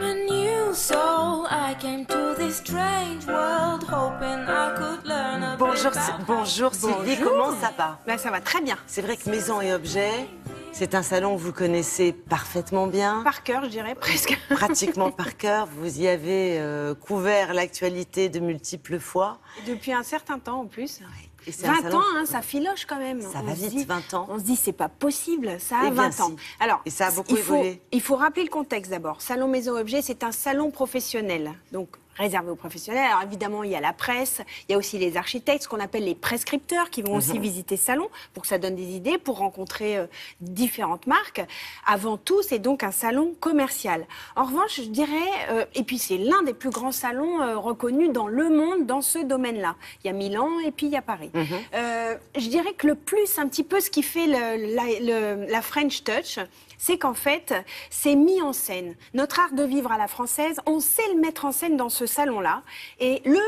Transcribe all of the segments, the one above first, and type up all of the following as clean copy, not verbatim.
a new soul. I came to this strange world hoping I could learn a bit about Bonjour Sylvie, comment ça va? Ben, ça va très bien. C'est vrai que Maison et Objets, c'est un salon que vous connaissez parfaitement bien. Par cœur, je dirais, presque. Pratiquement par cœur. Vous y avez couvert l'actualité de multiples fois. Et depuis un certain temps en plus. Et c'est un 20 salon- ans, hein, ça filoche quand même. Ça On va se vite, dit- 20 ans. On se dit, c'est pas possible, ça a Eh bien, 20 ans. si. Alors, Et ça a beaucoup évolué. Il faut rappeler le contexte d'abord. Salon Maison Objet, c'est un salon professionnel. Donc, réservé aux professionnels. Alors évidemment, il y a la presse, il y a aussi les architectes, ce qu'on appelle les prescripteurs, qui vont aussi visiter ce salon pour que ça donne des idées, pour rencontrer différentes marques. Avant tout, c'est donc un salon commercial. En revanche, je dirais, et puis c'est l'un des plus grands salons reconnus dans le monde dans ce domaine-là. Il y a Milan et puis il y a Paris. Je dirais que le plus, un petit peu ce qui fait la French Touch, c'est qu'en fait, c'est mis en scène. Notre art de vivre à la française, on sait le mettre en scène dans ce salon-là. Et le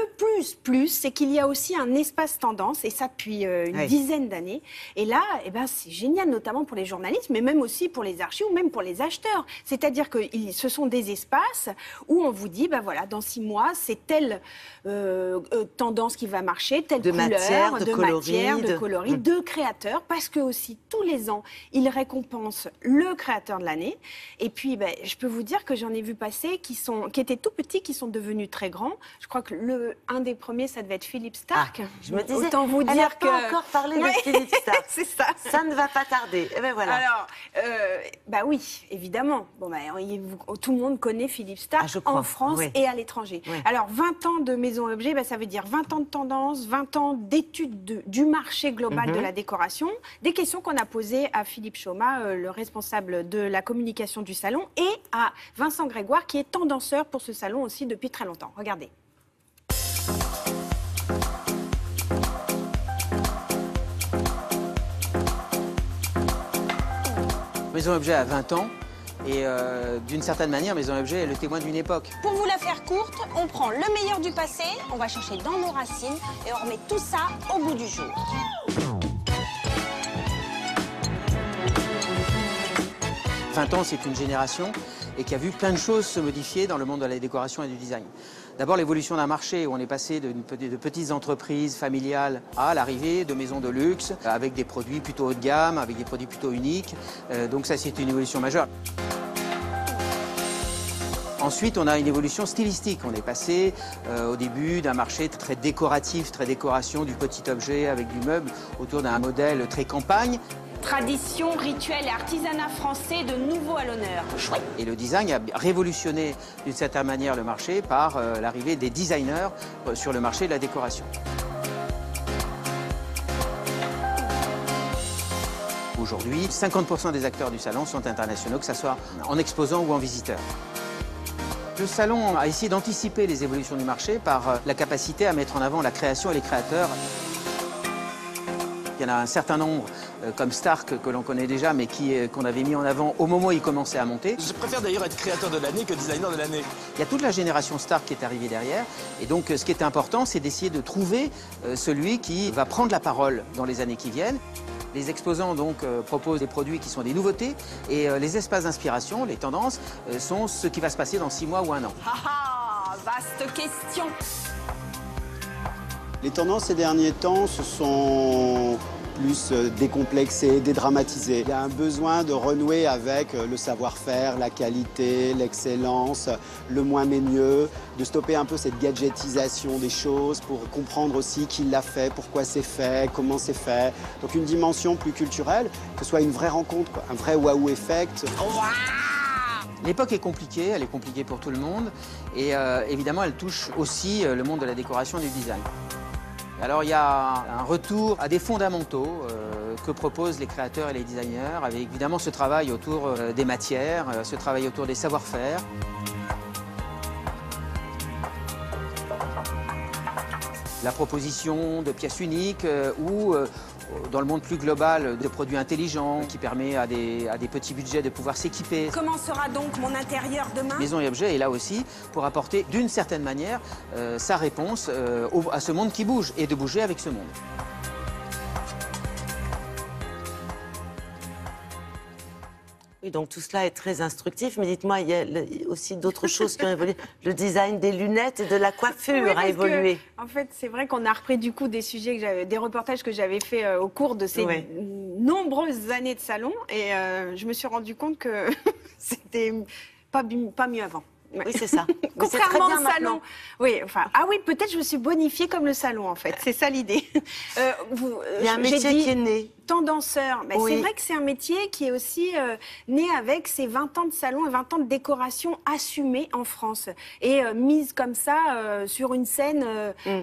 plus, c'est qu'il y a aussi un espace tendance, et ça depuis une dizaine d'années. Et là, eh ben, c'est génial, notamment pour les journalistes, mais même aussi pour les archis ou même pour les acheteurs. C'est-à-dire que ce sont des espaces où on vous dit, ben voilà, dans 6 mois, c'est telle tendance qui va marcher, telle couleur, de coloris, de créateurs, parce que aussi, tous les ans, ils récompensent le créateur de l'année. Et puis, ben, je peux vous dire que j'en ai vu passer qui étaient tout petits, qui sont devenus très grands. Je crois que un des premiers, ça devait être Philippe Stark. Je me disais, autant vous elle dire n'a que pas encore parlé de Philippe Stark. c'est ça. Ça ne va pas tarder. Eh ben voilà. Alors, bah oui, évidemment. Bon, bah, tout le monde connaît Philippe Stark en France et à l'étranger. Oui. Alors, 20 ans de Maison Objet, bah, ça veut dire 20 ans de tendance, 20 ans d'études du marché global de la décoration. Des questions qu'on a posées à Philippe Chaumat, le responsable de la communication du salon, et à Vincent Grégoire, qui est tendanceur pour ce salon aussi depuis très longtemps. Regardez. Maison Objet a 20 ans et d'une certaine manière, Maison Objet est le témoin d'une époque. Pour vous la faire courte, on prend le meilleur du passé, on va chercher dans nos racines et on remet tout ça au goût du jour. « 20 ans, c'est une génération et qui a vu plein de choses se modifier dans le monde de la décoration et du design. D'abord, l'évolution d'un marché où on est passé de petites entreprises familiales à l'arrivée de maisons de luxe avec des produits plutôt haut de gamme, avec des produits plutôt uniques. Donc ça, c'est une évolution majeure. Ensuite, on a une évolution stylistique. On est passé au début d'un marché très décoratif, très décoration, du petit objet avec du meuble autour d'un modèle très campagne. Tradition, rituel et artisanat français de nouveau à l'honneur. Chouette. Et le design a révolutionné d'une certaine manière le marché par l'arrivée des designers sur le marché de la décoration. Aujourd'hui, 50% des acteurs du salon sont internationaux, que ce soit en exposant ou en visiteur. Le salon a essayé d'anticiper les évolutions du marché par la capacité à mettre en avant la création et les créateurs. Il y en a un certain nombre, comme Stark, que l'on connaît déjà, mais qu'on avait mis en avant au moment où il commençait à monter. Je préfère d'ailleurs être créateur de l'année que designer de l'année. Il y a toute la génération Stark qui est arrivée derrière. Et donc, ce qui est important, c'est d'essayer de trouver celui qui va prendre la parole dans les années qui viennent. Les exposants donc proposent des produits qui sont des nouveautés et les espaces d'inspiration, les tendances, sont ce qui va se passer dans 6 mois ou 1 an. Ah, vaste question. Les tendances ces derniers temps se sont plus décomplexées, dédramatisées. Il y a un besoin de renouer avec le savoir-faire, la qualité, l'excellence, le moins mais mieux, de stopper un peu cette gadgetisation des choses pour comprendre aussi qui l'a fait, pourquoi c'est fait, comment c'est fait. Donc une dimension plus culturelle, que ce soit une vraie rencontre, quoi, un vrai waouh effect. L'époque est compliquée, elle est compliquée pour tout le monde et évidemment elle touche aussi le monde de la décoration et du design. Alors il y a un retour à des fondamentaux que proposent les créateurs et les designers, avec évidemment ce travail autour des matières, ce travail autour des savoir-faire. La proposition de pièces uniques ou dans le monde plus global de produits intelligents qui permet à des petits budgets de pouvoir s'équiper. Comment sera donc mon intérieur demain? Maison et Objet est là aussi pour apporter d'une certaine manière sa réponse à ce monde qui bouge et de bouger avec ce monde. Oui, donc tout cela est très instructif, mais dites-moi, il y a aussi d'autres choses qui ont évolué. Le design des lunettes et de la coiffure a évolué. En fait, c'est vrai qu'on a repris du coup des sujets, des reportages que j'avais fait au cours de ces nombreuses années de salon, et je me suis rendu compte que c'était pas mieux avant. Ouais. Oui, c'est ça. Contrairement très bien au salon. Oui, enfin, peut-être je me suis bonifiée comme le salon, en fait. C'est ça l'idée. Il y a un métier qui est né. Tendanceur. Ben, c'est vrai que c'est un métier qui est aussi né avec ses 20 ans de salon et 20 ans de décoration assumée en France et mise comme ça sur une scène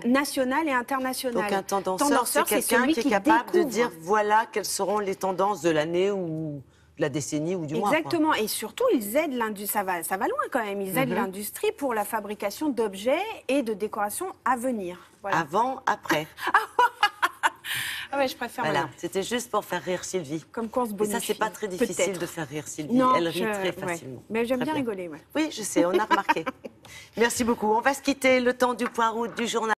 nationale et internationale. Donc un tendanceur, c'est quelqu'un qui est capable de dire voilà quelles seront les tendances de l'année ou de la décennie ou du mois. Exactement. Et surtout, ils aident l'industrie. Ça va loin quand même. Ils aident l'industrie pour la fabrication d'objets et de décorations à venir. Voilà. Avant, après. Ah ouais, je préfère Voilà, maintenant. c'était juste pour faire rire Sylvie. Comme quoi on se bonifie. Et ça, c'est pas très difficile de faire rire Sylvie. Non, elle rit très facilement. Ouais. Mais j'aime très bien rigoler. Ouais. Oui, je sais, on a remarqué. Merci beaucoup. On va se quitter le temps du point route du journal.